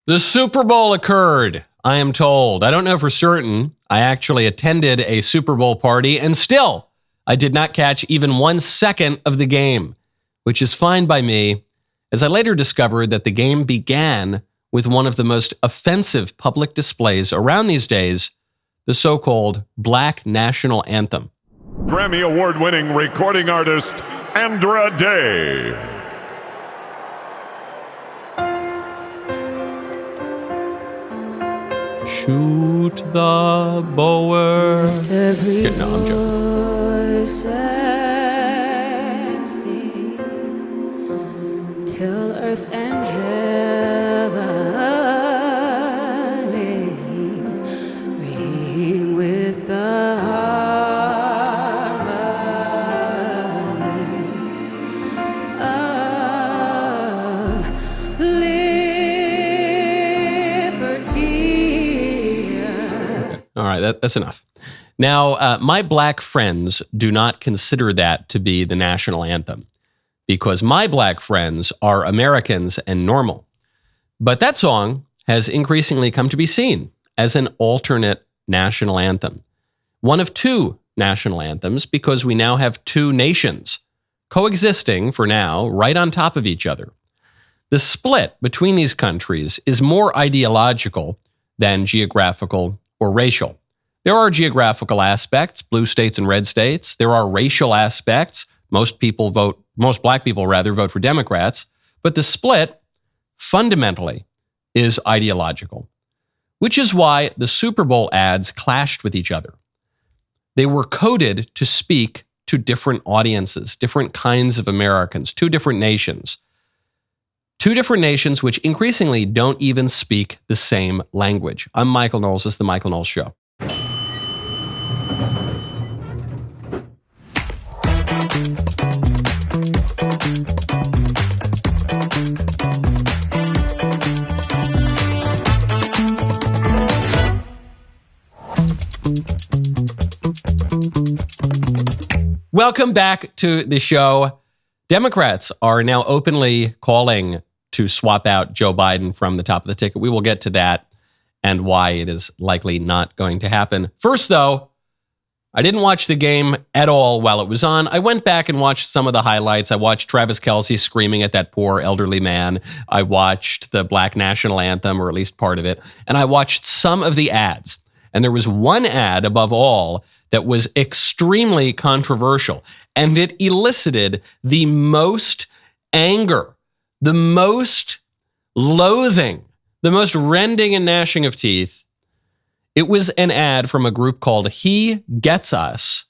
The Super Bowl occurred, I am told. I don't know for certain. I actually attended a Super Bowl party, and still, I did not catch even 1 second of the game, which is fine by me, as I later discovered that the game began with one of the most offensive public displays around these days, the so-called Black National Anthem. Grammy Award-winning recording artist, Andra Day. Shoot the bower. No, I'm joking. Sexy, till earth and heaven ring with the harmony of liberty. All right, that's enough. Now, my black friends do not consider that to be the national anthem because my black friends are Americans and normal. But that song has increasingly come to be seen as an alternate national anthem. One of two national anthems because we now have two nations coexisting for now right on top of each other. The split between these countries is more ideological than geographical or racial. There are geographical aspects, blue states and red states. There are racial aspects. Most black people vote for Democrats. But the split fundamentally is ideological, which is why the Super Bowl ads clashed with each other. They were coded to speak to different audiences, different kinds of Americans, two different nations. Two different nations which increasingly don't even speak the same language. I'm Michael Knowles. This is The Michael Knowles Show. Welcome back to the show. Democrats are now openly calling to swap out Joe Biden from the top of the ticket. We will get to that and why it is likely not going to happen. First, though, I didn't watch the game at all while it was on. I went back and watched some of the highlights. I watched Travis Kelce screaming at that poor elderly man. I watched the Black National Anthem, or at least part of it. And I watched some of the ads. And there was one ad above all that was extremely controversial. And it elicited the most anger, the most loathing, the most rending and gnashing of teeth. It was an ad from a group called He Gets Us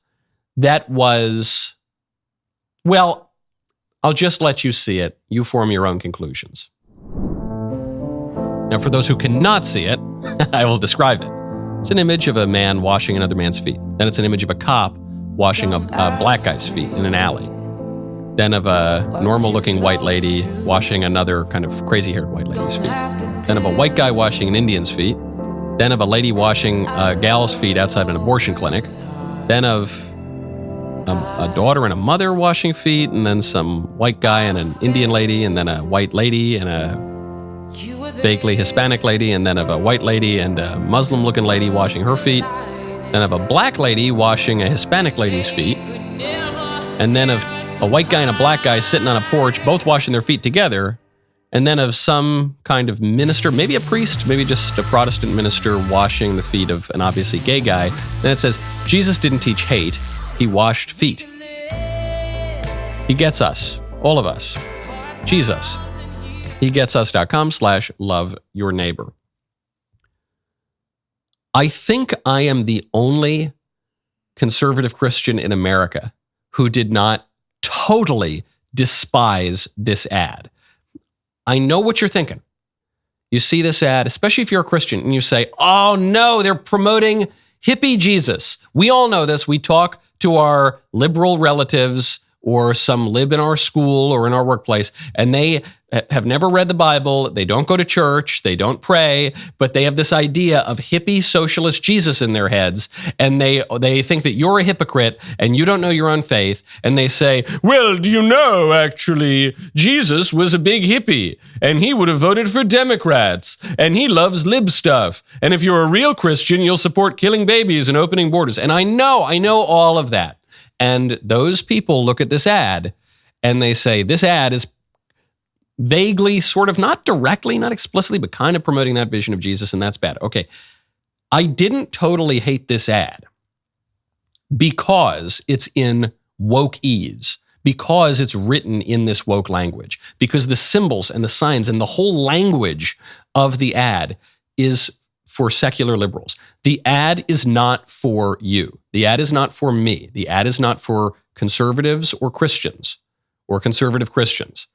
that was, well, I'll just let you see it. You form your own conclusions. Now, for those who cannot see it, I will describe it. It's an image of a man washing another man's feet. Then it's an image of a cop washing a black guy's feet in an alley. Then of a normal-looking white lady washing another kind of crazy-haired white lady's feet. Then of a white guy washing an Indian's feet. Then of a lady washing a gal's feet outside an abortion clinic. Then of a daughter and a mother washing feet. And then some white guy and an Indian lady. And then a white lady and a vaguely Hispanic lady. And then of a white lady and a Muslim-looking lady washing her feet. Then of a black lady washing a Hispanic lady's feet. And then of a white guy and a black guy sitting on a porch, both washing their feet together. And then of some kind of minister, maybe a priest, maybe just a Protestant minister washing the feet of an obviously gay guy. Then it says, Jesus didn't teach hate, he washed feet. He gets us, all of us. Jesus. HeGetsUs.com/loveyourneighbor. I think I am the only conservative Christian in America who did not totally despise this ad. I know what you're thinking. You see this ad, especially if you're a Christian, and you say, oh no, they're promoting hippie Jesus. We all know this. We talk to our liberal relatives or some lib in our school or in our workplace, and they have never read the Bible, they don't go to church, they don't pray, but they have this idea of hippie socialist Jesus in their heads, and they think that you're a hypocrite and you don't know your own faith, and they say, well, do you know, actually, Jesus was a big hippie, and he would have voted for Democrats, and he loves lib stuff, and if you're a real Christian, you'll support killing babies and opening borders. And I know all of that. And those people look at this ad and they say, this ad is vaguely, sort of, not directly, not explicitly, but kind of promoting that vision of Jesus, and that's bad. Okay, I didn't totally hate this ad because it's in woke-ese, because it's written in this woke language, because the symbols and the signs and the whole language of the ad is for secular liberals. The ad is not for you. The ad is not for me. The ad is not for conservatives or Christians or conservative Christians.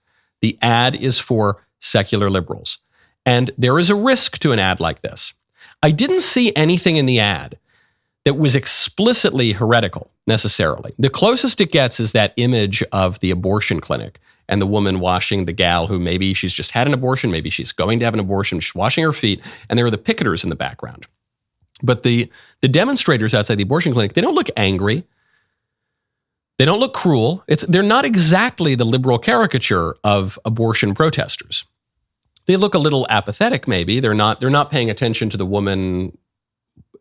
The ad is for secular liberals. And there is a risk to an ad like this. I didn't see anything in the ad that was explicitly heretical, necessarily. The closest it gets is that image of the abortion clinic and the woman washing the gal who maybe she's just had an abortion, maybe she's going to have an abortion, she's washing her feet, and there are the picketers in the background. But the demonstrators outside the abortion clinic, they don't look angry. They don't look cruel. They're not exactly the liberal caricature of abortion protesters. They look a little apathetic, maybe. They're not paying attention to the woman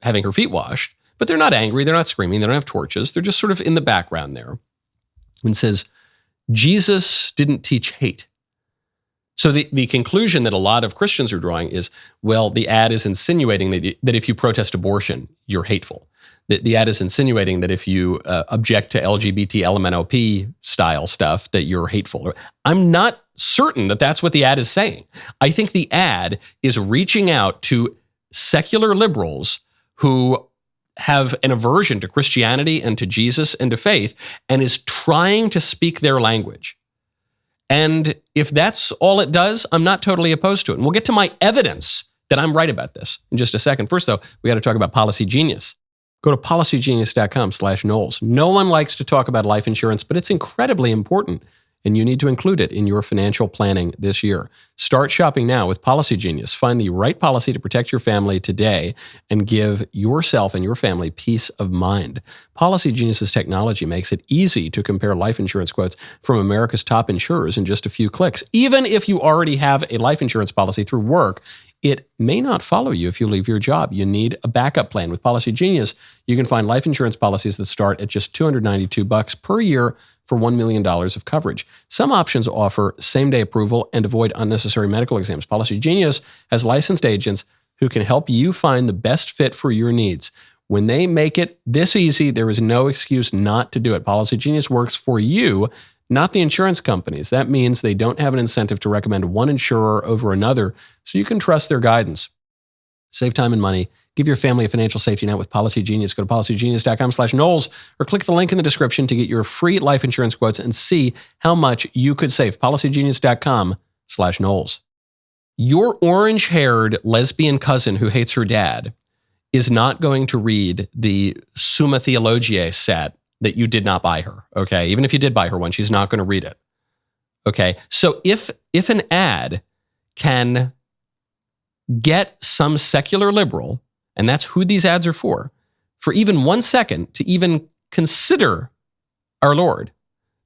having her feet washed, but they're not angry. They're not screaming. They don't have torches. They're just sort of in the background there. And says, Jesus didn't teach hate. So the conclusion that a lot of Christians are drawing is, well, the ad is insinuating that if you protest abortion, you're hateful. The ad is insinuating that if you object to LGBT LMNOP style stuff, that you're hateful. I'm not certain that that's what the ad is saying. I think the ad is reaching out to secular liberals who have an aversion to Christianity and to Jesus and to faith, and is trying to speak their language. And if that's all it does, I'm not totally opposed to it. And we'll get to my evidence that I'm right about this in just a second. First, though, we got to talk about Policy Genius. Go to policygenius.com/Knowles. No one likes to talk about life insurance, but it's incredibly important, and you need to include it in your financial planning this year. Start shopping now with Policy Genius. Find the right policy to protect your family today and give yourself and your family peace of mind. Policy Genius's technology makes it easy to compare life insurance quotes from America's top insurers in just a few clicks. Even if you already have a life insurance policy through work, it may not follow you if you leave your job. You need a backup plan. With Policy Genius, you can find life insurance policies that start at just $292 per year for $1 million of coverage. Some options offer same-day approval and avoid unnecessary medical exams. Policy Genius has licensed agents who can help you find the best fit for your needs. When they make it this easy, there is no excuse not to do it. Policy Genius works for you, not the insurance companies. That means they don't have an incentive to recommend one insurer over another, so you can trust their guidance. Save time and money. Give your family a financial safety net with Policy Genius. Go to policygenius.com/Knowles or click the link in the description to get your free life insurance quotes and see how much you could save. policygenius.com/Knowles. Your orange-haired lesbian cousin who hates her dad is not going to read the Summa Theologiae set that you did not buy her, okay? Even if you did buy her one, she's not going to read it, okay? So if an ad can get some secular liberal, and that's who these ads are for even 1 second to even consider our Lord,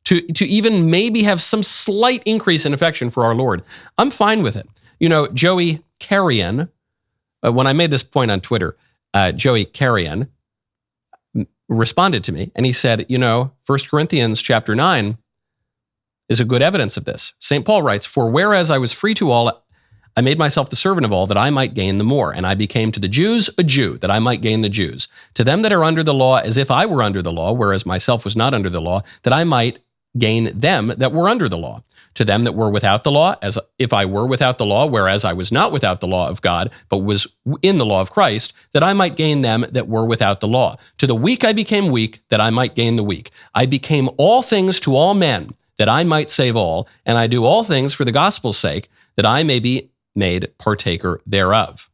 to even maybe have some slight increase in affection for our Lord, I'm fine with it. You know, Joey Carrion, when I made this point on Twitter, Joey Carrion responded to me and he said, 1 Corinthians chapter 9 is a good evidence of this. St. Paul writes, "For whereas I was free to all, I made myself the servant of all that I might gain the more. And I became to the Jews a Jew that I might gain the Jews. To them that are under the law as if I were under the law, whereas myself was not under the law, that I might gain them that were under the law. To them that were without the law, as if I were without the law, whereas I was not without the law of God, but was in the law of Christ, that I might gain them that were without the law. To the weak I became weak, that I might gain the weak. I became all things to all men, that I might save all, and I do all things for the gospel's sake, that I may be made partaker thereof."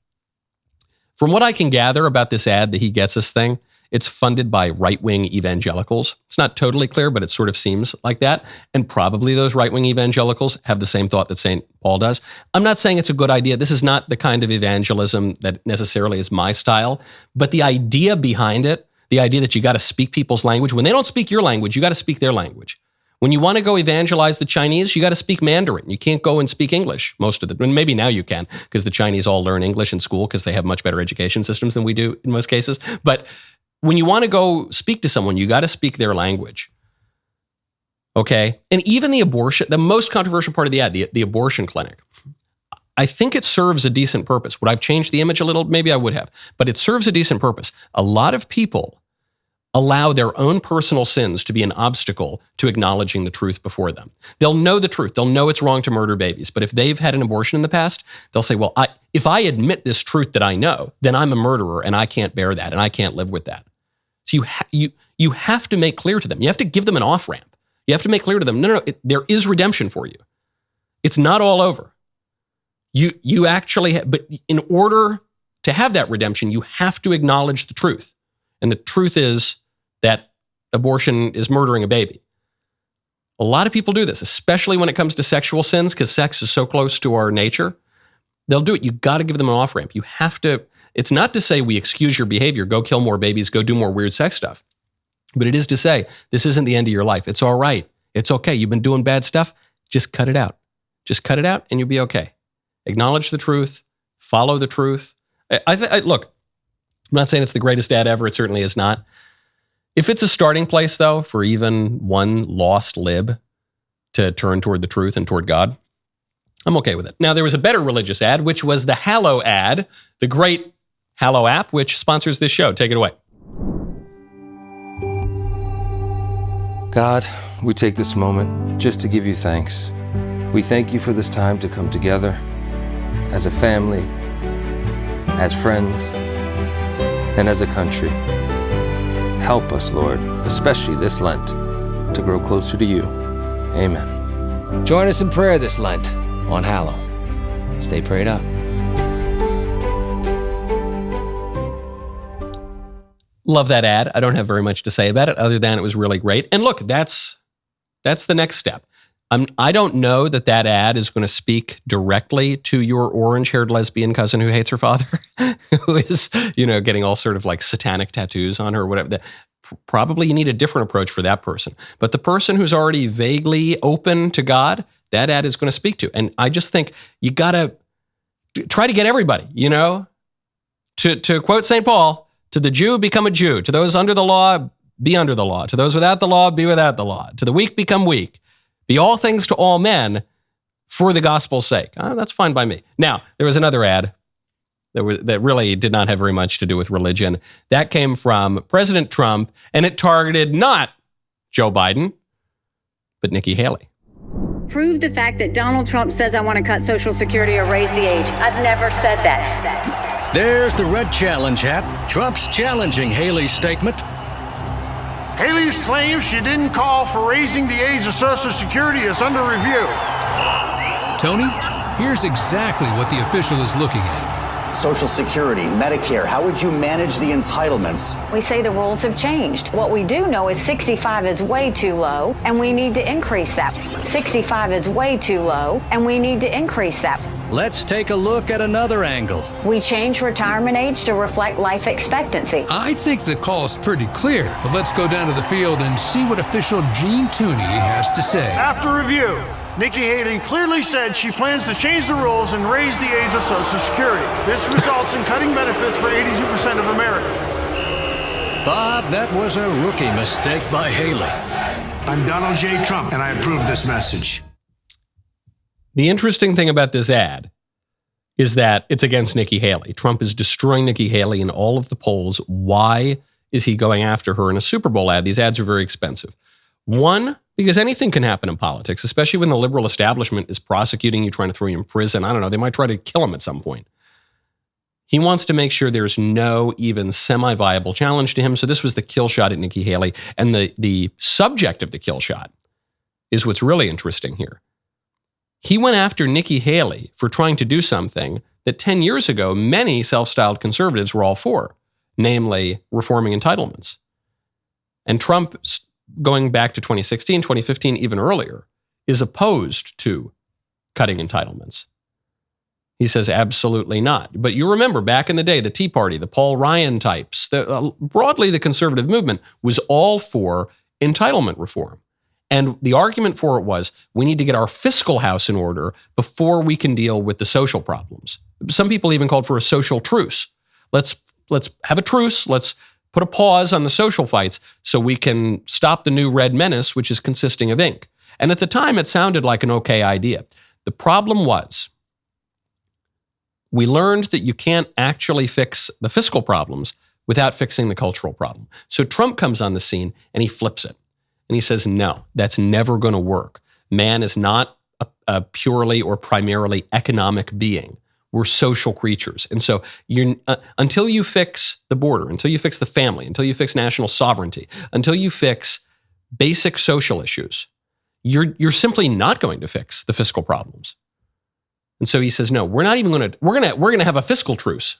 From what I can gather about this ad, the He Gets Us thing, It's funded by right-wing evangelicals. It's not totally clear, but it sort of seems like that. And probably those right-wing evangelicals have the same thought that St. Paul does. I'm not saying it's a good idea. This is not the kind of evangelism that necessarily is my style. But the idea behind it, the idea that you got to speak people's language, when they don't speak your language, you got to speak their language. When you want to go evangelize the Chinese, you got to speak Mandarin. You can't go and speak English, most of and maybe now you can, because the Chinese all learn English in school because they have much better education systems than we do in most cases. But when you want to go speak to someone, you got to speak their language. Okay? And even the most controversial part of the ad, the abortion clinic, I think it serves a decent purpose. Would I have changed the image a little? Maybe I would have. But it serves a decent purpose. A lot of people allow their own personal sins to be an obstacle to acknowledging the truth before them. They'll know the truth. They'll know it's wrong to murder babies. But if they've had an abortion in the past, they'll say, well, if I admit this truth that I know, then I'm a murderer and I can't bear that and I can't live with that. So you have to make clear to them. You have to give them an off-ramp. You have to make clear to them, no, there is redemption for you. It's not all over. You actually, but in order to have that redemption, you have to acknowledge the truth. And the truth is that abortion is murdering a baby. A lot of people do this, especially when it comes to sexual sins, because sex is so close to our nature. They'll do it. You got to give them an off-ramp. You have to, it's not to say we excuse your behavior, go kill more babies, go do more weird sex stuff. But it is to say, this isn't the end of your life. It's all right. It's okay. You've been doing bad stuff. Just cut it out. Just cut it out and you'll be okay. Acknowledge the truth. Follow the truth. Look, I'm not saying it's the greatest ad ever. It certainly is not. If it's a starting place, though, for even one lost lib to turn toward the truth and toward God, I'm okay with it. Now, there was a better religious ad, which was the Hallow Ad, the great Hallow app, which sponsors this show. Take it away. God, we take this moment just to give you thanks. We thank you for this time to come together as a family, as friends, and as a country. Help us, Lord, especially this Lent, to grow closer to you. Amen. Join us in prayer this Lent on Hallow. Stay prayed up. Love that ad. I don't have very much to say about it other than it was really great. And look, that's the next step. I don't know that ad is going to speak directly to your orange-haired lesbian cousin who hates her father, who is, getting all sort of like satanic tattoos on her or whatever. Probably you need a different approach for that person. But the person who's already vaguely open to God, that ad is going to speak to. And I just think you got to try to get everybody, to quote St. Paul, to the Jew, become a Jew. To those under the law, be under the law. To those without the law, be without the law. To the weak, become weak. Be all things to all men for the gospel's sake. That's fine by me. Now, there was another ad that really did not have very much to do with religion. That came from President Trump, and it targeted not Joe Biden, but Nikki Haley. Prove the fact that Donald Trump says I want to cut Social Security or raise the age. I've never said that. There's the red challenge hat. Trump's challenging Haley's statement. Haley's claim she didn't call for raising the age of Social Security is under review. Tony, here's exactly what the official is looking at. Social Security, Medicare, how would you manage the entitlements? We say the rules have changed. What we do know is 65 is way too low, and we need to increase that. 65 is way too low, and we need to increase that. Let's take a look at another angle. We change retirement age to reflect life expectancy. I think the call is pretty clear, but let's go down to the field and see what official Gene Tooney has to say. After review, Nikki Haley clearly said she plans to change the rules and raise the age of Social Security. This results in cutting benefits for 82% of Americans. Bob, that was a rookie mistake by Haley. I'm Donald J. Trump, and I approve this message. The interesting thing about this ad is that it's against Nikki Haley. Trump is destroying Nikki Haley in all of the polls. Why is he going after her in a Super Bowl ad? These ads are very expensive. One, because anything can happen in politics, especially when the liberal establishment is prosecuting you, trying to throw you in prison. I don't know, they might try to kill him at some point. He wants to make sure there's no even semi-viable challenge to him. So this was the kill shot at Nikki Haley. And the subject of the kill shot is what's really interesting here. He went after Nikki Haley for trying to do something that 10 years ago, many self-styled conservatives were all for. namely reforming entitlements. And Trump, going back to 2016, 2015, even earlier, is opposed to cutting entitlements. He says absolutely not. But you remember back in the day, the Tea Party, the Paul Ryan types, broadly the conservative movement was all for entitlement reform. And the argument for it was, we need to get our fiscal house in order before we can deal with the social problems. Some people even called for a social truce. Let's have a truce. Let's put a pause on the social fights so we can stop the new red menace, which is consisting of ink. And at the time, it sounded like an okay idea. The problem was, we learned that you can't actually fix the fiscal problems without fixing the cultural problem. So Trump comes on the scene and he flips it. And he says, no, that's never going to work. Man is not a purely or primarily economic being. We're social creatures. And so until you fix the border, until you fix the family, until you fix national sovereignty, until you fix basic social issues, you're simply not going to fix the fiscal problems. And so he says, no, we're going to have a fiscal truce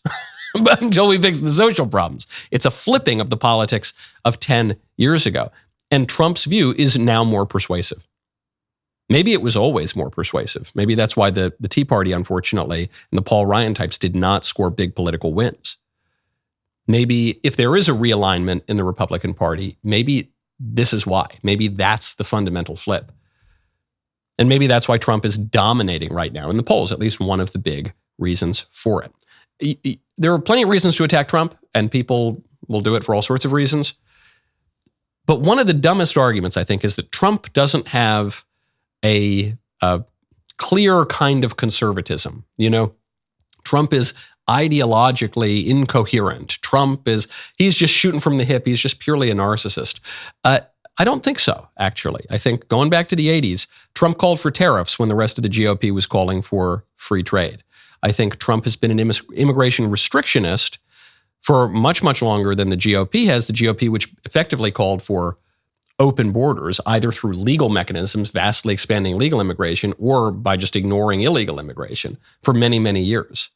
until we fix the social problems. It's a flipping of the politics of 10 years ago. And Trump's view is now more persuasive. Maybe it was always more persuasive. Maybe that's why the Tea Party, unfortunately, and the Paul Ryan types did not score big political wins. Maybe if there is a realignment in the Republican Party, maybe this is why. Maybe that's the fundamental flip. And maybe that's why Trump is dominating right now in the polls, at least one of the big reasons for it. There are plenty of reasons to attack Trump, and people will do it for all sorts of reasons. But one of the dumbest arguments, I think, is that Trump doesn't have a clear kind of conservatism. You know, Trump is ideologically incoherent. He's just shooting from the hip. He's just purely a narcissist. I don't think so, actually. I think going back to the 80s, Trump called for tariffs when the rest of the GOP was calling for free trade. I think Trump has been an immigration restrictionist for much, much longer than the GOP has. The GOP, which effectively called for open borders, either through legal mechanisms, vastly expanding legal immigration, or by just ignoring illegal immigration for many, many years.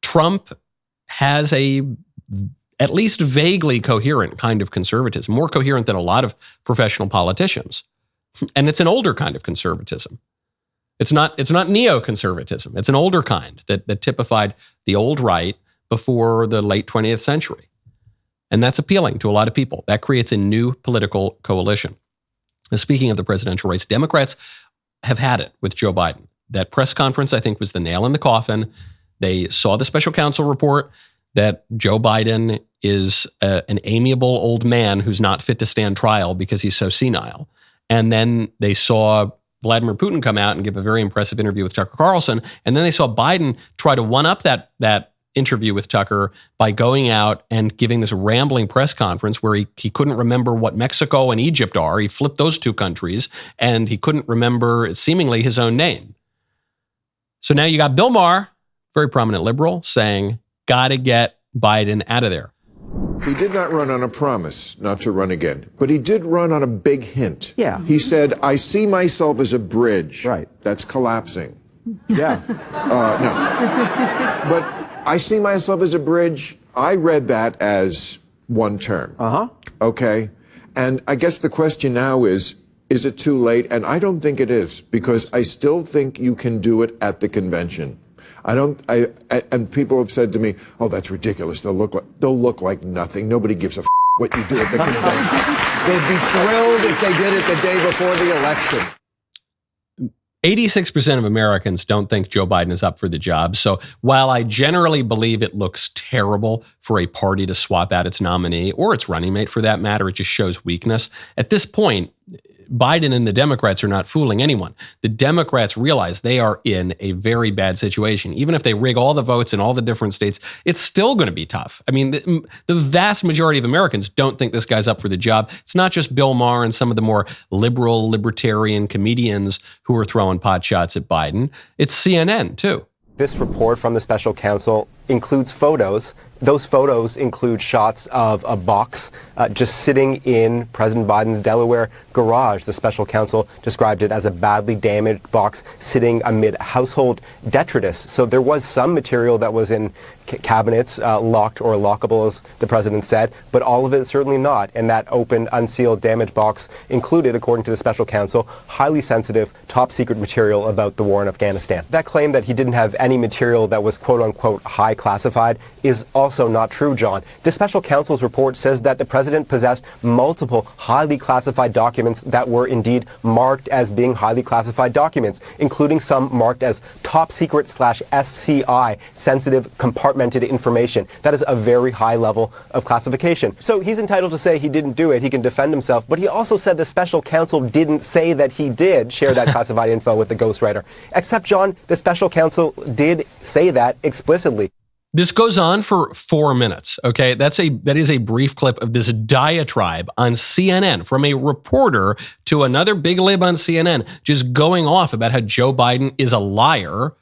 Trump has at least vaguely coherent kind of conservatism, more coherent than a lot of professional politicians. And it's an older kind of conservatism. It's not neoconservatism. It's an older kind that typified the old right before the late 20th century. And that's appealing to a lot of people. That creates a new political coalition. Now, speaking of the presidential race, Democrats have had it with Joe Biden. That press conference, I think, was the nail in the coffin. They saw the special counsel report that Joe Biden is an amiable old man who's not fit to stand trial because he's so senile. And then they saw Vladimir Putin come out and give a very impressive interview with Tucker Carlson. And then they saw Biden try to one-up that interview with Tucker by going out and giving this rambling press conference where he couldn't remember what Mexico and Egypt are. He flipped those two countries, and he couldn't remember seemingly his own name. So now you got Bill Maher, very prominent liberal, saying, gotta get Biden out of there. He did not run on a promise not to run again, but he did run on a big hint. Yeah. He said, I see myself as a bridge. Right. That's collapsing. Yeah. No. But I see myself as a bridge. I read that as one term. Uh-huh. Okay. And I guess the question now is it too late? And I don't think it is, because I still think you can do it at the convention. And people have said to me, oh, that's ridiculous. They'll look like nothing. Nobody gives a what you do at the convention. They'd be thrilled if they did it the day before the election. 86% of Americans don't think Joe Biden is up for the job. So while I generally believe it looks terrible for a party to swap out its nominee, or its running mate for that matter, it just shows weakness. At this point, Biden and the Democrats are not fooling anyone. The Democrats realize they are in a very bad situation. Even if they rig all the votes in all the different states, it's still going to be tough. I mean, the vast majority of Americans don't think this guy's up for the job. It's not just Bill Maher and some of the more liberal, libertarian comedians who are throwing pot shots at Biden. It's CNN, too. This report from the special counsel includes photos Those photos include shots of a box just sitting in President Biden's Delaware garage. The special counsel described it as a badly damaged box sitting amid household detritus. So there was some material that was in cabinets, locked or lockable, as the president said, but all of it certainly not. And that open, unsealed, damaged box included, according to the special counsel, highly sensitive, top secret material about the war in Afghanistan. That claim that he didn't have any material that was quote unquote high classified is also not true, John. The special counsel's report says that the president possessed multiple highly classified documents that were indeed marked as being highly classified documents, including some marked as top secret /SCI, sensitive compartmented information. That is a very high level of classification. So he's entitled to say he didn't do it. He can defend himself. But he also said the special counsel didn't say that he did share that classified info with the ghostwriter. Except, John, the special counsel did say that explicitly. This goes on for 4 minutes, okay? That is a brief clip of this diatribe on CNN from a reporter to another big lib on CNN just going off about how Joe Biden is a liar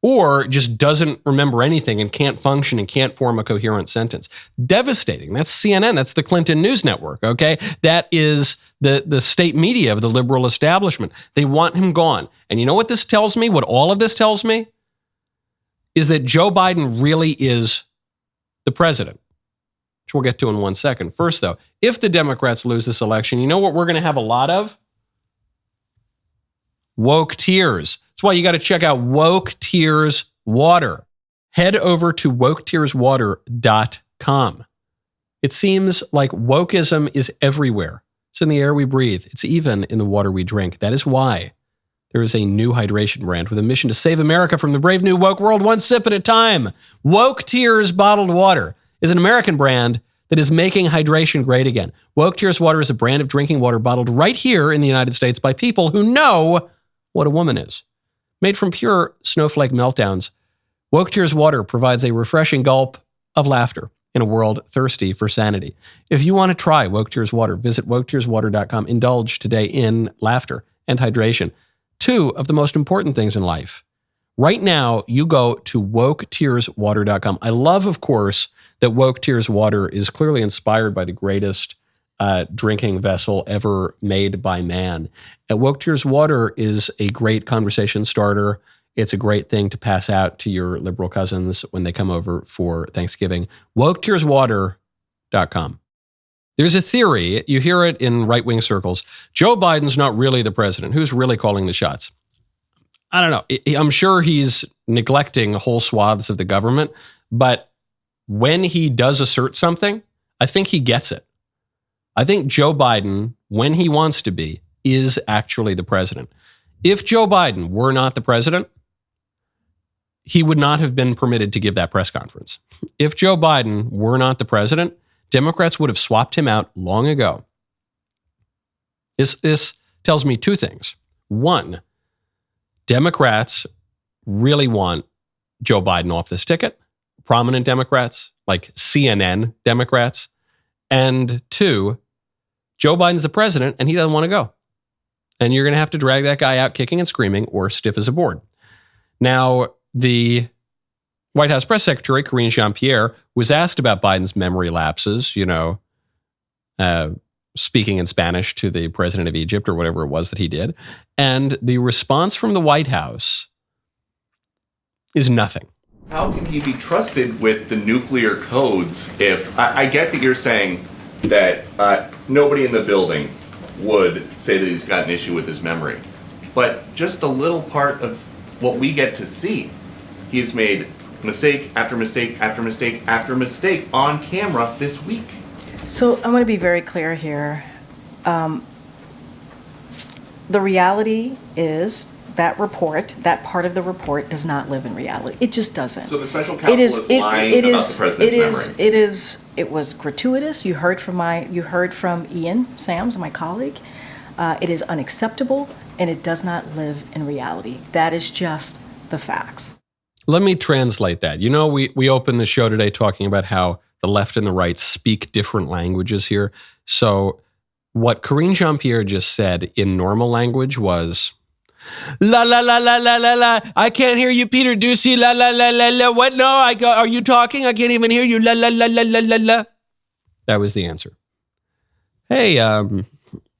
or just doesn't remember anything and can't function and can't form a coherent sentence. Devastating. That's CNN. That's the Clinton News Network, okay? That is the state media of the liberal establishment. They want him gone. And you know what this tells me? What all of this tells me? Is that Joe Biden really is the president, which we'll get to in 1 second. First, though, if the Democrats lose this election, you know what we're going to have a lot of? Woke tears. That's why you got to check out Woke Tears Water. Head over to woketearswater.com. It seems like wokeism is everywhere. It's in the air we breathe. It's even in the water we drink. That is why there is a new hydration brand with a mission to save America from the brave new woke world one sip at a time. Woke Tears Bottled Water is an American brand that is making hydration great again. Woke Tears Water is a brand of drinking water bottled right here in the United States by people who know what a woman is. Made from pure snowflake meltdowns, Woke Tears Water provides a refreshing gulp of laughter in a world thirsty for sanity. If you want to try Woke Tears Water, visit woketearswater.com. Indulge today in laughter and hydration. 2 of the most important things in life. Right now, you go to woketearswater.com. I love, of course, that Woke Tears Water is clearly inspired by the greatest drinking vessel ever made by man. Woke Tears Water is a great conversation starter. It's a great thing to pass out to your liberal cousins when they come over for Thanksgiving. woketearswater.com. There's a theory, you hear it in right-wing circles, Joe Biden's not really the president. Who's really calling the shots? I don't know. I'm sure he's neglecting whole swaths of the government, but when he does assert something, I think he gets it. I think Joe Biden, when he wants to be, is actually the president. If Joe Biden were not the president, he would not have been permitted to give that press conference. If Joe Biden were not the president, Democrats would have swapped him out long ago. This tells me 2 things. 1, Democrats really want Joe Biden off this ticket. Prominent Democrats, like CNN Democrats. And 2, Joe Biden's the president and he doesn't want to go. And you're going to have to drag that guy out kicking and screaming or stiff as a board. Now, the White House Press Secretary Karine Jean-Pierre was asked about Biden's memory lapses, speaking in Spanish to the president of Egypt or whatever it was that he did. And the response from the White House is nothing. How can he be trusted with the nuclear codes if I get that you're saying that nobody in the building would say that he's got an issue with his memory, but just the little part of what we get to see, he's made mistake after mistake after mistake after mistake on camera this week. So I'm going to be very clear here. The reality is that report, that part of the report, does not live in reality. It just doesn't. So the special counsel is lying about the president's memory. It was gratuitous. You heard from Ian Sams, my colleague. It is unacceptable, and it does not live in reality. That is just the facts. Let me translate that. We opened the show today talking about how the left and the right speak different languages here. So what Karine Jean-Pierre just said in normal language was, La la la la la la la. I can't hear you, Peter Ducey. La la la la la. What? No, are you talking? I can't even hear you. La la la la la la la. That was the answer. Hey,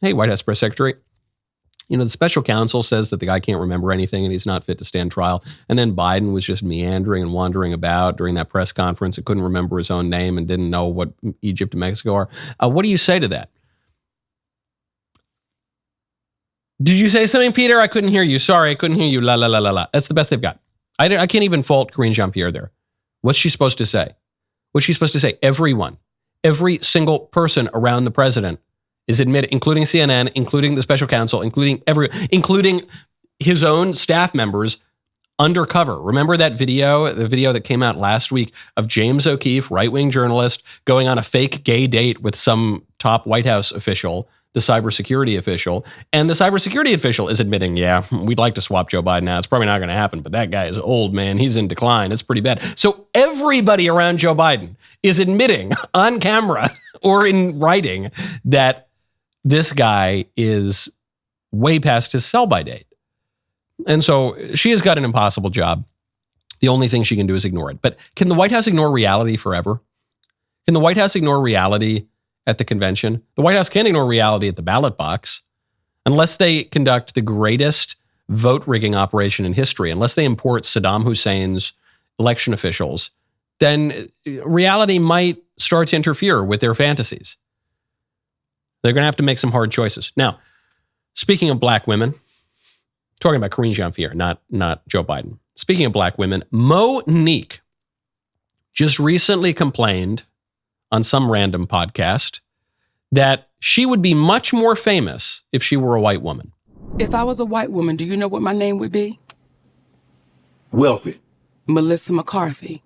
White House press secretary. You know, the special counsel says that the guy can't remember anything and he's not fit to stand trial. And then Biden was just meandering and wandering about during that press conference and couldn't remember his own name and didn't know what Egypt and Mexico are. What do you say to that? Did you say something, Peter? I couldn't hear you. Sorry, I couldn't hear you. La, la, la, la, la. That's the best they've got. I can't even fault Karine Jean-Pierre there. What's she supposed to say? What's she supposed to say? Everyone, every single person around the president is admitted, including CNN, including the special counsel, including his own staff members undercover. Remember that video, the video that came out last week of James O'Keefe, right-wing journalist, going on a fake gay date with some top White House official, the cybersecurity official, and the cybersecurity official is admitting, yeah, we'd like to swap Joe Biden out. It's probably not going to happen, but that guy is old, man. He's in decline. It's pretty bad. So everybody around Joe Biden is admitting on camera or in writing that this guy is way past his sell-by date. And so she has got an impossible job. The only thing she can do is ignore it. But can the White House ignore reality forever? Can the White House ignore reality at the convention? The White House can't ignore reality at the ballot box unless they conduct the greatest vote rigging operation in history, unless they import Saddam Hussein's election officials, then reality might start to interfere with their fantasies. They're going to have to make some hard choices. Now, speaking of black women, talking about Karine Jean-Pierre, not Joe Biden. Speaking of black women, Monique just recently complained on some random podcast that she would be much more famous if she were a white woman. If I was a white woman, do you know what my name would be? Wealthy. Melissa McCarthy.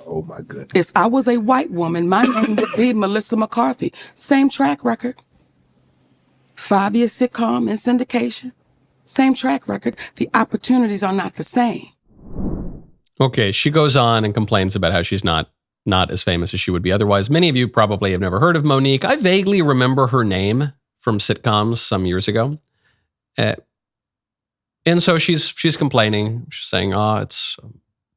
Oh, my goodness. If I was a white woman, my name would be Melissa McCarthy. Same track record. 5-year sitcom and syndication. Same track record. The opportunities are not the same. Okay, she goes on and complains about how she's not as famous as she would be otherwise. Many of you probably have never heard of Monique. I vaguely remember her name from sitcoms some years ago. And so she's complaining. She's saying, oh, it's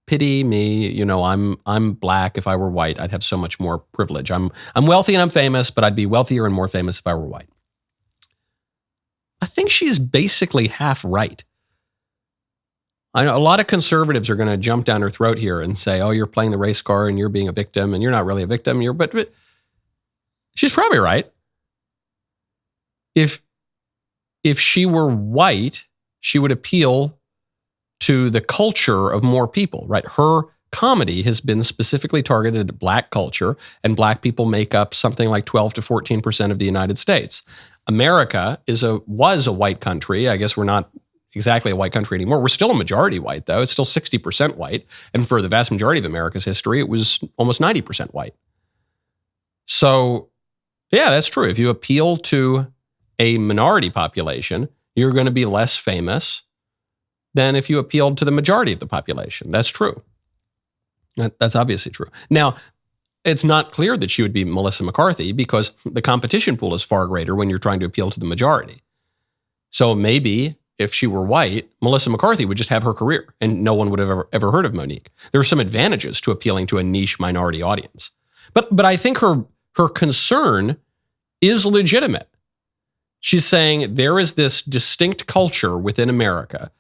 pity me. You know, I'm black. If I were white, I'd have so much more privilege. I'm wealthy and I'm famous, but I'd be wealthier and more famous if I were white. I think she's basically half right. I know a lot of conservatives are going to jump down her throat here and say, oh, you're playing the race card and you're being a victim and you're not really a victim. But she's probably right. If she were white, she would appeal to the culture of more people, right? Her comedy has been specifically targeted at black culture, and black people make up something like 12 to 14% of the United States. America was a white country. I guess we're not exactly a white country anymore. We're still a majority white, though. It's still 60% white. And for the vast majority of America's history, it was almost 90% white. So, yeah, that's true. If you appeal to a minority population, you're going to be less famous than if you appealed to the majority of the population. That's true. That's obviously true. Now, it's not clear that she would be Melissa McCarthy because the competition pool is far greater when you're trying to appeal to the majority. So maybe if she were white, Melissa McCarthy would just have her career and no one would have ever heard of Monique. There are some advantages to appealing to a niche minority audience. But I think her concern is legitimate. She's saying there is this distinct culture within America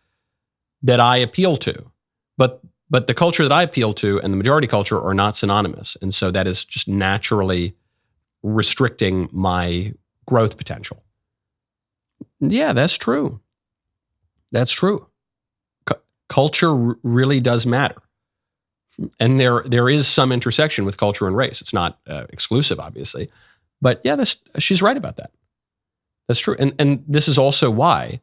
that I appeal to, but the culture that I appeal to and the majority culture are not synonymous. And so that is just naturally restricting my growth potential. Yeah, that's true. That's true. Culture really does matter. And there is some intersection with culture and race. It's not exclusive, obviously. But yeah, she's right about that. That's true. And this is also why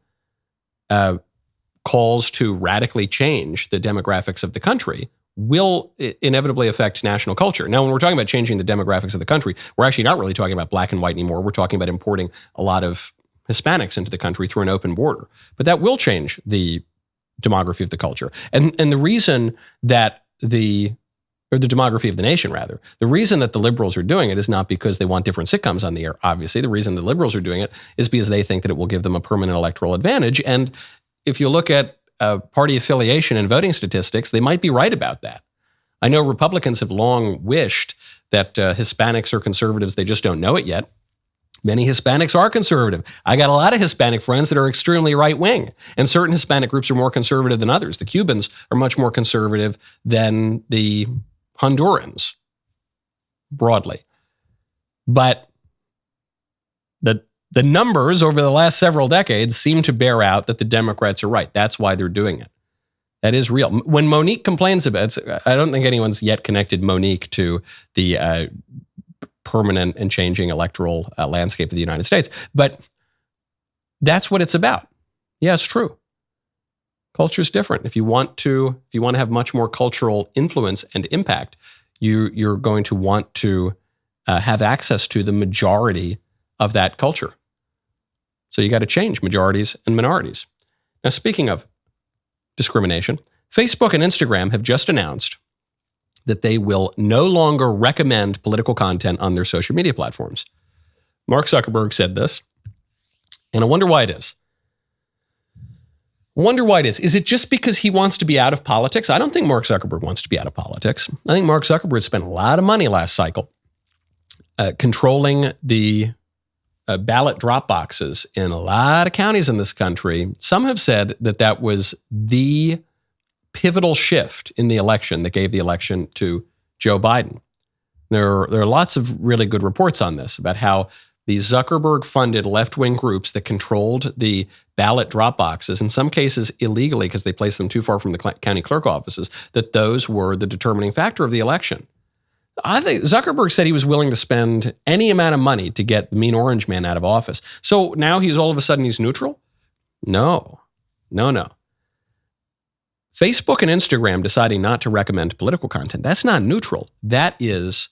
calls to radically change the demographics of the country will inevitably affect national culture. Now, when we're talking about changing the demographics of the country, we're actually not really talking about black and white anymore. We're talking about importing a lot of Hispanics into the country through an open border. But that will change the demography of the culture. And the reason that the or the demography of the nation, rather. The reason that the liberals are doing it is not because they want different sitcoms on the air, obviously. The reason the liberals are doing it is because they think that it will give them a permanent electoral advantage. And if you look at party affiliation and voting statistics, they might be right about that. I know Republicans have long wished that Hispanics are conservatives. They just don't know it yet. Many Hispanics are conservative. I got a lot of Hispanic friends that are extremely right-wing, and certain Hispanic groups are more conservative than others. The Cubans are much more conservative than the Hondurans, broadly. But the numbers over the last several decades seem to bear out that the Democrats are right. That's why they're doing it. That is real. When Monique complains about it, I don't think anyone's yet connected Monique to the permanent and changing electoral landscape of the United States. But that's what it's about. Yeah, it's true. Culture is different. If you want to have much more cultural influence and impact, you're going to want to have access to the majority of that culture. So you got to change majorities and minorities. Now, speaking of discrimination, Facebook and Instagram have just announced that they will no longer recommend political content on their social media platforms. Mark Zuckerberg said this, and I wonder why it is. Is it just because he wants to be out of politics? I don't think Mark Zuckerberg wants to be out of politics. I think Mark Zuckerberg spent a lot of money last cycle controlling the ballot drop boxes in a lot of counties in this country. Some have said that that was the pivotal shift in the election that gave the election to Joe Biden. There are lots of really good reports on this about how the Zuckerberg-funded left-wing groups that controlled the ballot drop boxes, in some cases illegally because they placed them too far from the county clerk offices, that those were the determining factor of the election. I think Zuckerberg said he was willing to spend any amount of money to get the mean orange man out of office. So now he's all of a sudden he's neutral? No. Facebook and Instagram deciding not to recommend political content, that's not neutral. That is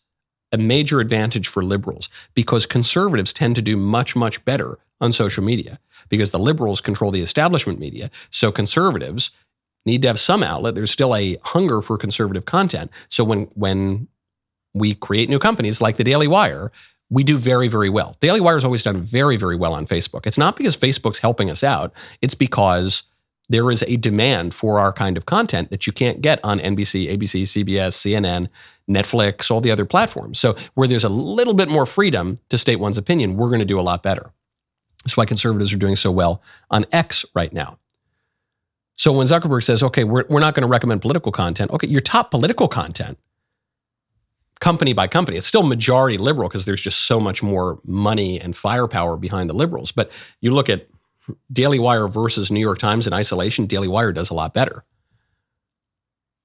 a major advantage for liberals because conservatives tend to do much, much better on social media because the liberals control the establishment media. So conservatives need to have some outlet. There's still a hunger for conservative content. So when we create new companies like the DailyWire, we do very, very well. DailyWire has always done very, very well on Facebook. It's not because Facebook's helping us out. It's because there is a demand for our kind of content that you can't get on NBC, ABC, CBS, CNN, Netflix, all the other platforms. So where there's a little bit more freedom to state one's opinion, we're going to do a lot better. That's why conservatives are doing so well on X right now. So when Zuckerberg says, okay, we're not going to recommend political content, okay, your top political content, company by company, it's still majority liberal because there's just so much more money and firepower behind the liberals. But you look at DailyWire versus New York Times in isolation, DailyWire does a lot better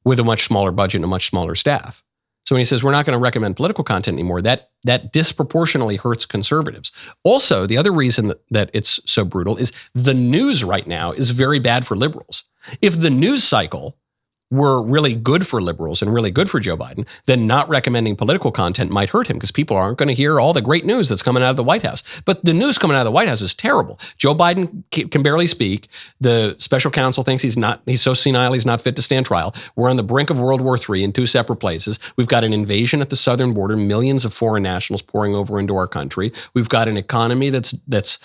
with a much smaller budget and a much smaller staff. So when he says we're not going to recommend political content anymore, that disproportionately hurts conservatives. Also, the other reason that it's so brutal is the news right now is very bad for liberals. If the news cycle were really good for liberals and really good for Joe Biden, then not recommending political content might hurt him because people aren't going to hear all the great news that's coming out of the White House. But the news coming out of the White House is terrible. Joe Biden can barely speak. The special counsel thinks he's so senile, he's not fit to stand trial. We're on the brink of World War III in two separate places. We've got an invasion at the southern border, millions of foreign nationals pouring over into our country. We've got an economy that's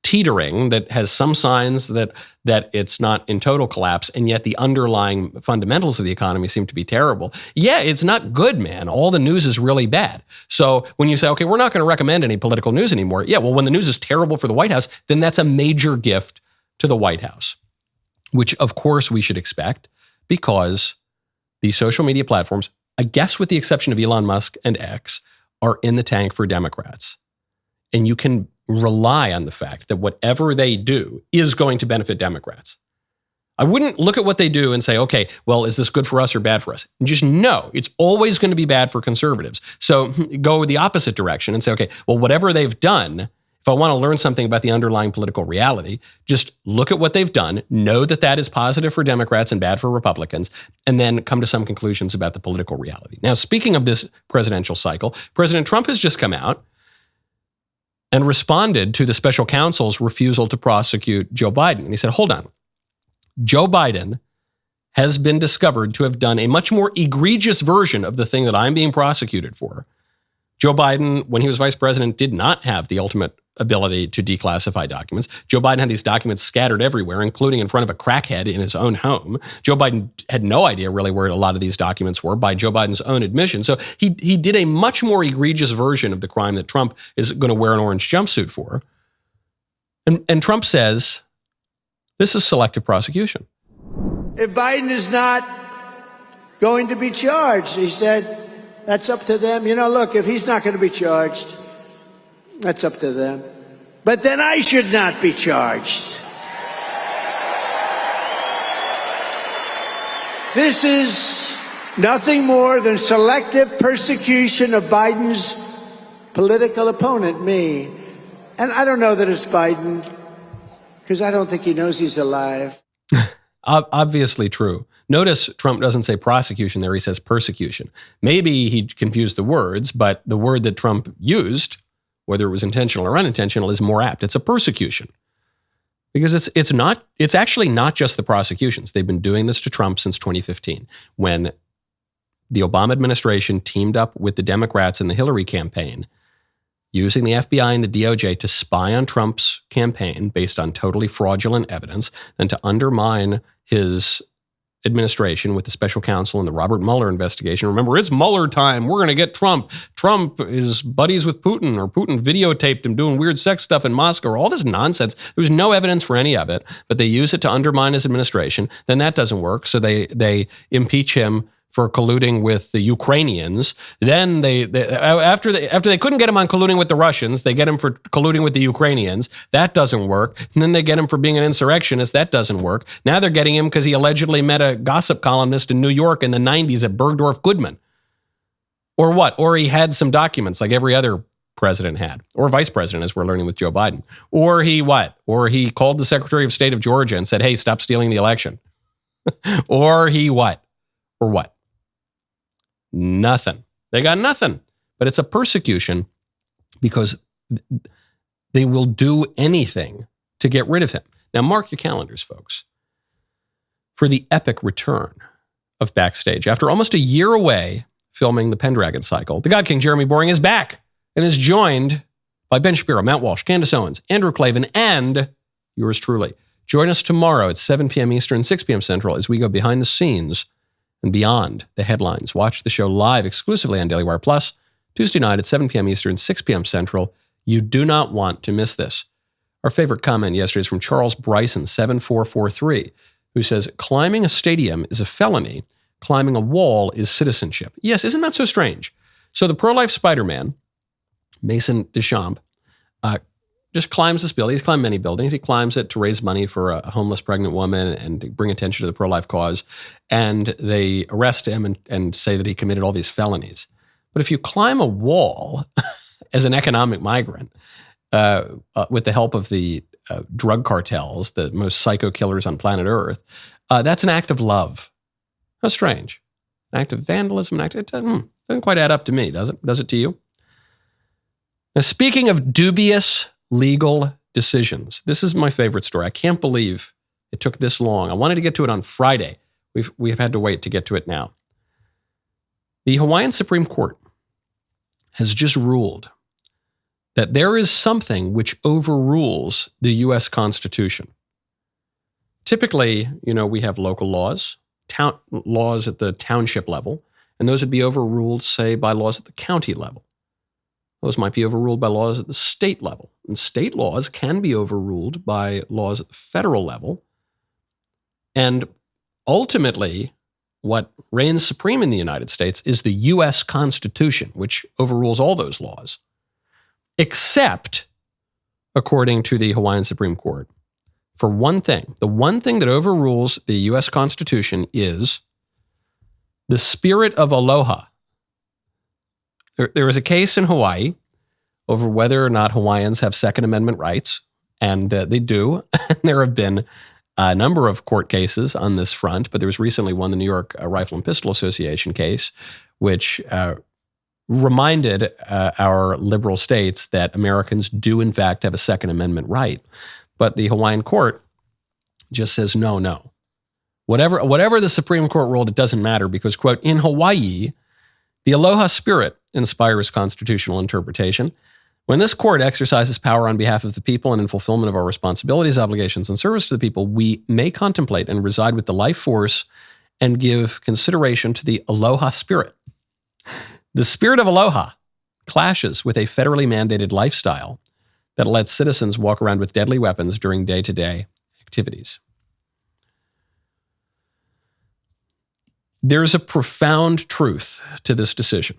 teetering, that has some signs that it's not in total collapse, and yet the underlying fundamentals of the economy seem to be terrible. Yeah, it's not good, man. All the news is really bad. So when you say, okay, we're not going to recommend any political news anymore, yeah, well, when the news is terrible for the White House, then that's a major gift to the White House, which of course we should expect because the social media platforms, I guess with the exception of Elon Musk and X, are in the tank for Democrats. And you can rely on the fact that whatever they do is going to benefit Democrats. I wouldn't look at what they do and say, okay, well, is this good for us or bad for us? And just know it's always going to be bad for conservatives. So go the opposite direction and say, okay, well, whatever they've done, if I want to learn something about the underlying political reality, just look at what they've done, know that that is positive for Democrats and bad for Republicans, and then come to some conclusions about the political reality. Now, speaking of this presidential cycle, President Trump has just come out and responded to the special counsel's refusal to prosecute Joe Biden. And he said, hold on. Joe Biden has been discovered to have done a much more egregious version of the thing that I'm being prosecuted for. Joe Biden, when he was vice president, did not have the ultimate ability to declassify documents. Joe Biden had these documents scattered everywhere, including in front of a crackhead in his own home. Joe Biden had no idea really where a lot of these documents were by Joe Biden's own admission. So he did a much more egregious version of the crime that Trump is going to wear an orange jumpsuit for. And Trump says, this is selective prosecution. If Biden is not going to be charged, he said, that's up to them. Look, if he's not going to be charged, that's up to them. But then I should not be charged. This is nothing more than selective persecution of Biden's political opponent, me. And I don't know that it's Biden, because I don't think he knows he's alive. Obviously true. Notice Trump doesn't say prosecution there, he says persecution. Maybe he confused the words, but the word that Trump used, whether it was intentional or unintentional, is more apt. It's a persecution. Because it's actually not just the prosecutions. They've been doing this to Trump since 2015, when the Obama administration teamed up with the Democrats in the Hillary campaign, using the FBI and the DOJ to spy on Trump's campaign based on totally fraudulent evidence, and to undermine his administration with the special counsel and the Robert Mueller investigation. Remember, it's Mueller time. We're going to get Trump. Trump is buddies with Putin, or Putin videotaped him doing weird sex stuff in Moscow, or all this nonsense. There was no evidence for any of it, but they use it to undermine his administration. Then that doesn't work, so they impeach him for colluding with the Ukrainians. Then after they couldn't get him on colluding with the Russians, they get him for colluding with the Ukrainians. That doesn't work. And then they get him for being an insurrectionist. That doesn't work. Now they're getting him because he allegedly met a gossip columnist in New York in the 90s at Bergdorf Goodman. Or what? Or he had some documents like every other president had, or vice president, as we're learning with Joe Biden. Or he what? Or he called the Secretary of State of Georgia and said, hey, stop stealing the election. Or he what? Or what? Nothing. They got nothing. But it's a persecution because they will do anything to get rid of him. Now, mark your calendars, folks, for the epic return of Backstage. After almost a year away filming the Pendragon cycle, the God King Jeremy Boring is back and is joined by Ben Shapiro, Matt Walsh, Candace Owens, Andrew Klavan, and yours truly. Join us tomorrow at 7 p.m. Eastern, 6 p.m. Central as we go behind the scenes and beyond the headlines. Watch the show live exclusively on DailyWire Plus, Tuesday night at 7 p.m. Eastern, 6 p.m. Central. You do not want to miss this. Our favorite comment yesterday is from Charles Bryson, 7443, who says, climbing a stadium is a felony. Climbing a wall is citizenship. Yes, isn't that so strange? So the pro-life Spider-Man, Mason Deschamps, just climbs this building. He's climbed many buildings. He climbs it to raise money for a homeless pregnant woman and to bring attention to the pro-life cause. And they arrest him and say that he committed all these felonies. But if you climb a wall as an economic migrant with the help of the drug cartels, the most psycho killers on planet Earth, that's an act of love. How strange. An act of vandalism, it doesn't quite add up to me, does it? Does it to you? Now, speaking of dubious legal decisions, this is my favorite story. I can't believe it took this long. I wanted to get to it on Friday. We've had to wait to get to it now. The Hawaiian Supreme Court has just ruled that there is something which overrules the U.S. Constitution. Typically, we have local laws, laws at the township level, and those would be overruled, say, by laws at the county level. Those might be overruled by laws at the state level. And state laws can be overruled by laws at the federal level. And ultimately, what reigns supreme in the United States is the U.S. Constitution, which overrules all those laws. Except, according to the Hawaiian Supreme Court, for one thing. The one thing that overrules the U.S. Constitution is the spirit of Aloha. There was a case in Hawaii over whether or not Hawaiians have Second Amendment rights, and they do. There have been a number of court cases on this front, but there was recently one, the New York Rifle and Pistol Association case, which reminded our liberal states that Americans do, in fact, have a Second Amendment right. But the Hawaiian court just says, no. Whatever the Supreme Court ruled, it doesn't matter because, quote, in Hawaii, the Aloha spirit inspires constitutional interpretation. When this court exercises power on behalf of the people and in fulfillment of our responsibilities, obligations, and service to the people, we may contemplate and reside with the life force and give consideration to the Aloha spirit. The spirit of Aloha clashes with a federally mandated lifestyle that lets citizens walk around with deadly weapons during day-to-day activities. There's a profound truth to this decision,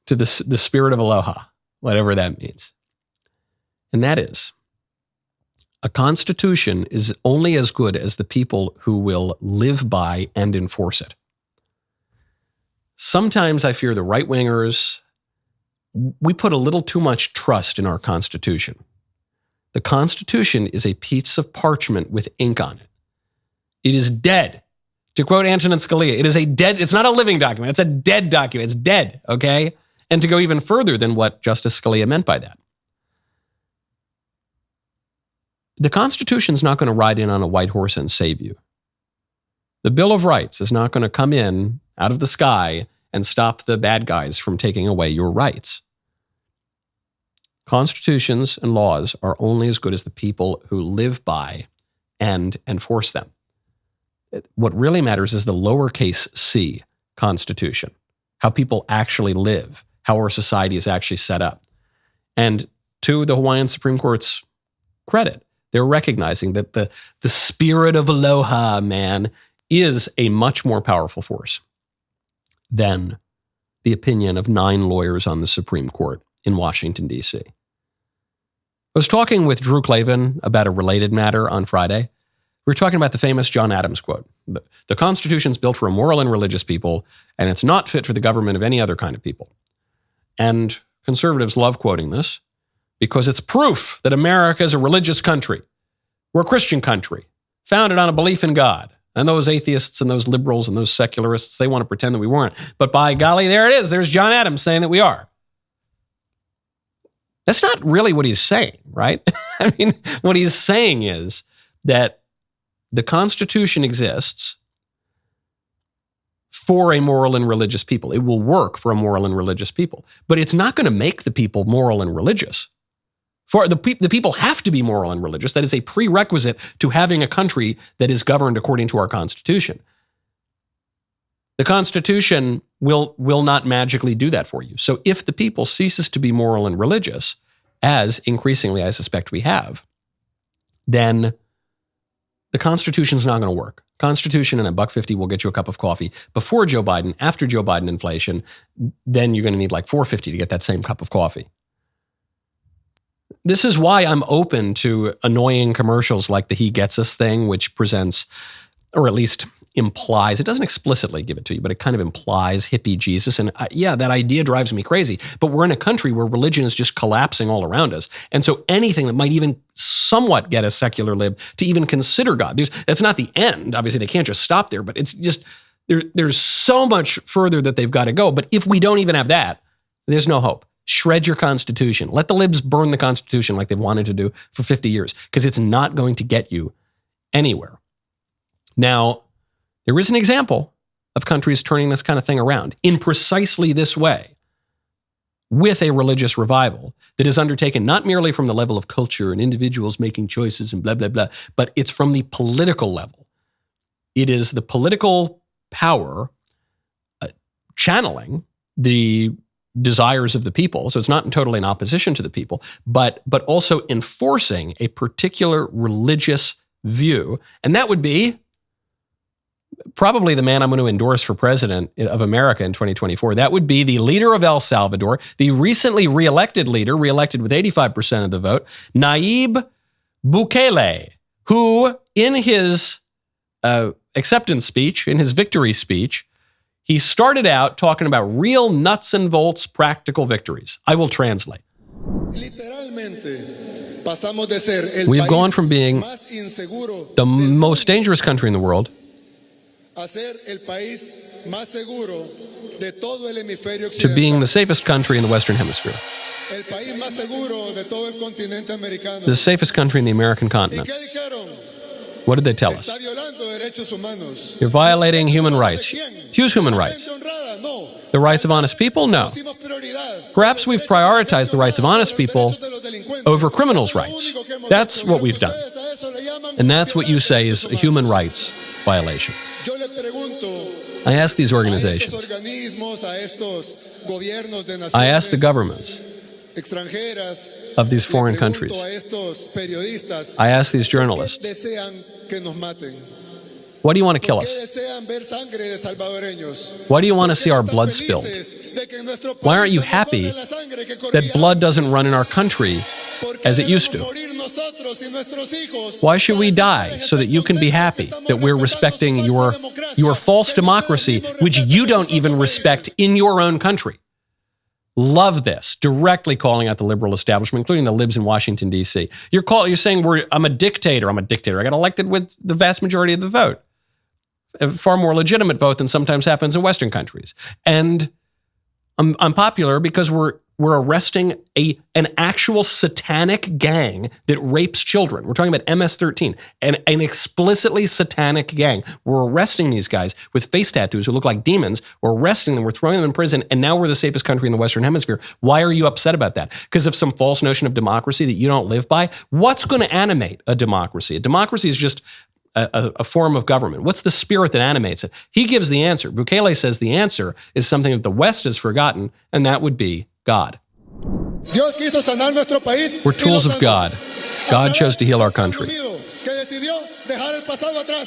to the spirit of Aloha, whatever that means. And that is, a constitution is only as good as the people who will live by and enforce it. Sometimes I fear the right-wingers, we put a little too much trust in our Constitution. The Constitution is a piece of parchment with ink on it. It is dead. To quote Antonin Scalia, it's not a living document, it's a dead document. It's dead, okay? And to go even further than what Justice Scalia meant by that. The Constitution's not going to ride in on a white horse and save you. The Bill of Rights is not going to come in out of the sky and stop the bad guys from taking away your rights. Constitutions and laws are only as good as the people who live by and enforce them. What really matters is the lowercase c Constitution, how people actually live, how our society is actually set up. And to the Hawaiian Supreme Court's credit, they're recognizing that the spirit of Aloha, man, is a much more powerful force than the opinion of 9 lawyers on the Supreme Court in Washington, D.C. I was talking with Drew Clavin about a related matter on Friday. We were talking about the famous John Adams quote. The Constitution's built for a moral and religious people, and it's not fit for the government of any other kind of people. And conservatives love quoting this because it's proof that America is a religious country. We're a Christian country, founded on a belief in God. And those atheists and those liberals and those secularists, they want to pretend that we weren't. But by golly, there it is. There's John Adams saying that we are. That's not really what he's saying, right? I mean, what he's saying is that the Constitution exists for a moral and religious people. It will work for a moral and religious people. But it's not going to make the people moral and religious. For the people have to be moral and religious. That is a prerequisite to having a country that is governed according to our Constitution. The Constitution will not magically do that for you. So if the people ceases to be moral and religious, as increasingly I suspect we have, then the Constitution's not going to work. Constitution and $1.50 will get you a cup of coffee before Joe Biden, after Joe Biden inflation, then you're going to need like $4.50 to get that same cup of coffee. This is why I'm open to annoying commercials like the He Gets Us thing, which presents, or at least implies, it doesn't explicitly give it to you, but it kind of implies hippie Jesus. And yeah, that idea drives me crazy. But we're in a country where religion is just collapsing all around us. And so anything that might even somewhat get a secular lib to even consider God, that's not the end. Obviously, they can't just stop there, but it's just, there's so much further that they've got to go. But if we don't even have that, there's no hope. Shred your Constitution. Let the libs burn the Constitution like they've wanted to do for 50 years, because it's not going to get you anywhere. Now, there is an example of countries turning this kind of thing around in precisely this way, with a religious revival that is undertaken not merely from the level of culture and individuals making choices and blah, blah, blah, but it's from the political level. It is the political power channeling the desires of the people. So it's not totally in opposition to the people, but also enforcing a particular religious view. And that would be probably the man I'm going to endorse for president of America in 2024. That would be the leader of El Salvador, the recently reelected leader, reelected with 85% of the vote, Nayib Bukele, who in his acceptance speech, in his victory speech, he started out talking about real nuts and bolts practical victories. I will translate. We have gone from being the most dangerous country in the world to being the safest country in the Western Hemisphere. The safest country in the American continent. What did they tell us? You're violating human rights. Whose human rights? The rights of honest people? No. Perhaps we've prioritized the rights of honest people over criminals' rights. That's what we've done. And that's what you say is a human rights violation. I ask these organizations, I ask the governments of these foreign countries, I ask these journalists, why do you want to kill us? Why do you want to see our blood spilled? Why aren't you happy that blood doesn't run in our country as it used to? Why should we die so that you can be happy that we're respecting your false democracy, which you don't even respect in your own country? Love this, directly calling out the liberal establishment, including the libs in Washington, D.C. You're saying I'm a dictator. I got elected with the vast majority of the vote. A far more legitimate vote than sometimes happens in Western countries. And I'm popular because we're arresting an actual satanic gang that rapes children. We're talking about MS-13, an explicitly satanic gang. We're arresting these guys with face tattoos who look like demons. We're arresting them. We're throwing them in prison. And now we're the safest country in the Western Hemisphere. Why are you upset about that? Because of some false notion of democracy that you don't live by? What's going to animate a democracy? A democracy is just a form of government. What's the spirit that animates it? He gives the answer. Bukele says the answer is something that the West has forgotten, and that would be God. We're tools of God. God chose to heal our country. He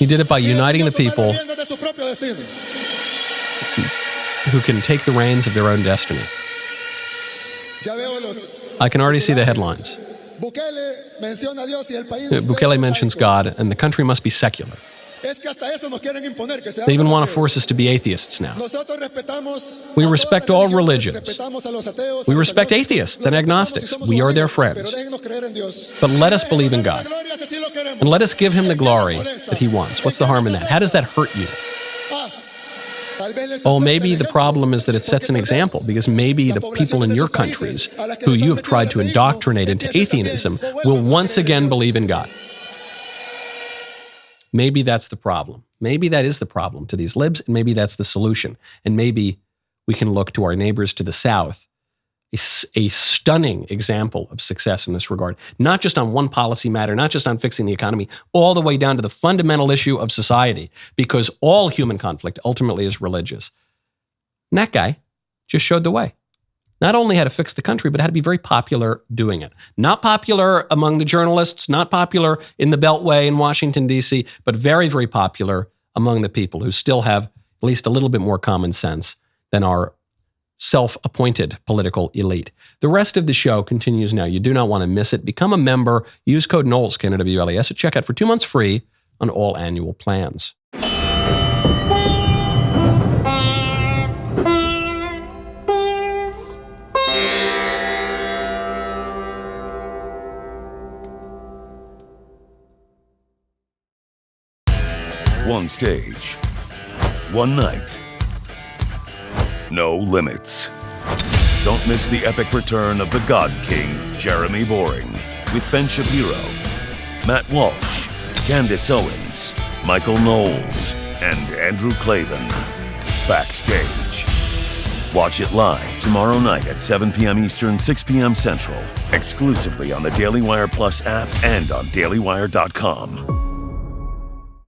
did it by uniting the people who can take the reins of their own destiny. I can already see the headlines. Bukele mentions God, and the country must be secular. They even want to force us to be atheists now. We respect all religions. We respect atheists and agnostics. We are their friends. But let us believe in God. And let us give him the glory that he wants. What's the harm in that? How does that hurt you? Oh, maybe the problem is that it sets an example, because maybe the people in your countries who you have tried to indoctrinate into atheism will once again believe in God. Maybe that's the problem. Maybe that is the problem to these libs, and maybe that's the solution. And maybe we can look to our neighbors to the south, a stunning example of success in this regard, not just on one policy matter, not just on fixing the economy, all the way down to the fundamental issue of society, because all human conflict ultimately is religious. And that guy just showed the way. Not only how to fix the country, but how to be very popular doing it. Not popular among the journalists, not popular in the Beltway in Washington, D.C., but very, very popular among the people who still have at least a little bit more common sense than our self-appointed political elite. The rest of the show continues now. You do not want to miss it. Become a member. Use code Knowles, KNWLES, at checkout for 2 months free on all annual plans. One stage, one night, no limits. Don't miss the epic return of the God King, Jeremy Boring, with Ben Shapiro, Matt Walsh, Candace Owens, MichaelKnowles, and Andrew Klavan. Backstage. Watch it live tomorrow night at 7 p.m. Eastern, 6 p.m. Central, exclusively on the DailyWire Plus app and on DailyWire.com.